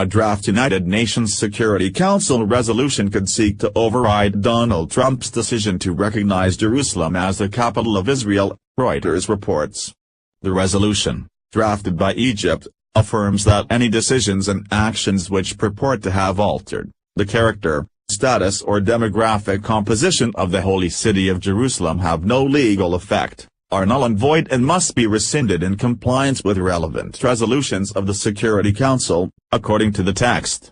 A draft United Nations Security Council resolution could seek to override Donald Trump's decision to recognize Jerusalem as the capital of Israel, Reuters reports. The resolution, drafted by Egypt, affirms that any decisions and actions which purport to have altered the character, status or demographic composition of the holy city of Jerusalem have no legal effect, are null and void and must be rescinded in compliance with relevant resolutions of the Security Council, according to the text.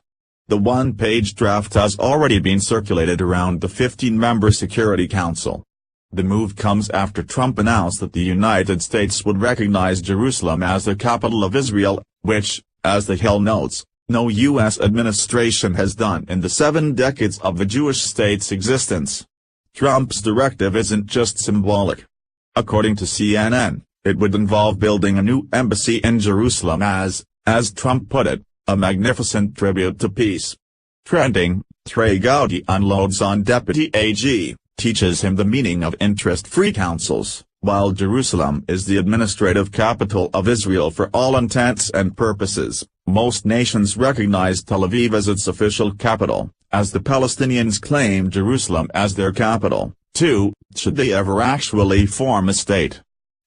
The one-page draft has already been circulated around the 15-member Security Council. The move comes after Trump announced that the United States would recognize Jerusalem as the capital of Israel, which, as the Hill notes, no U.S. administration has done in the 7 decades of the Jewish state's existence. Trump's directive isn't just symbolic. According to CNN, it would involve building a new embassy in Jerusalem as Trump put it, a magnificent tribute to peace. Trending, Trey Gowdy unloads on Deputy AG, teaches him the meaning of interest-free councils, while Jerusalem is the administrative capital of Israel for all intents and purposes. Most nations recognize Tel Aviv as its official capital, as the Palestinians claim Jerusalem as their capital, too, should they ever actually form a state.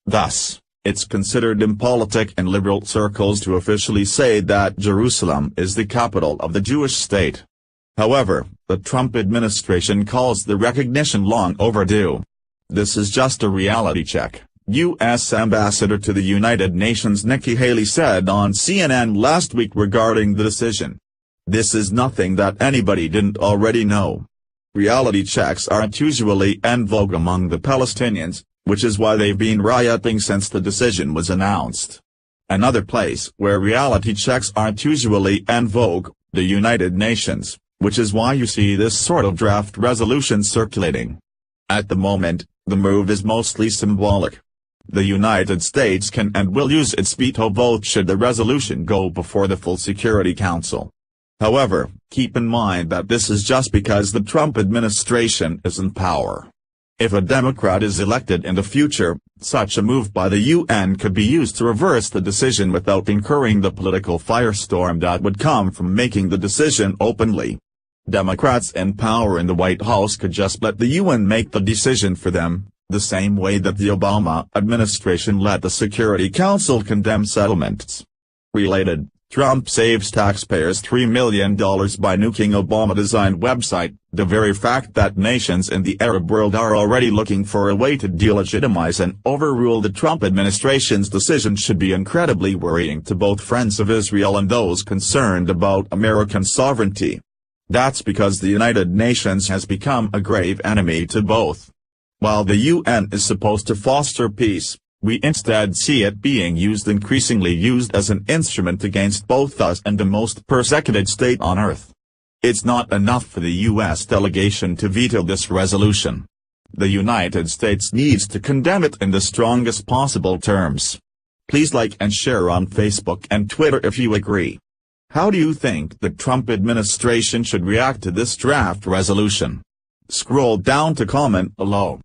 Thus, it's considered impolitic in liberal circles to officially say that Jerusalem is the capital of the Jewish state. However, the Trump administration calls the recognition long overdue. This is just a reality check, U.S. Ambassador to the United Nations Nikki Haley said on CNN last week regarding the decision. This is nothing that anybody didn't already know. Reality checks aren't usually en vogue among the Palestinians, which is why they've been rioting since the decision was announced. Another place where reality checks aren't usually en vogue, the United Nations, which is why you see this sort of draft resolution circulating. At the moment, the move is mostly symbolic. The United States can and will use its veto vote should the resolution go before the full Security Council. However, keep in mind that this is just because the Trump administration is in power. If a Democrat is elected in the future, such a move by the UN could be used to reverse the decision without incurring the political firestorm that would come from making the decision openly. Democrats in power in the White House could just let the UN make the decision for them, the same way that the Obama administration let the Security Council condemn settlements. Related, Trump saves taxpayers $3 million by nuking Obama-designed website. The very fact that nations in the Arab world are already looking for a way to delegitimize and overrule the Trump administration's decision should be incredibly worrying to both friends of Israel and those concerned about American sovereignty. That's because the United Nations has become a grave enemy to both. While the UN is supposed to foster peace, we instead see it being increasingly used as an instrument against both us and the most persecuted state on earth. It's not enough for the U.S. delegation to veto this resolution. The United States needs to condemn it in the strongest possible terms. Please like and share on Facebook and Twitter if you agree. How do you think the Trump administration should react to this draft resolution? Scroll down to comment below.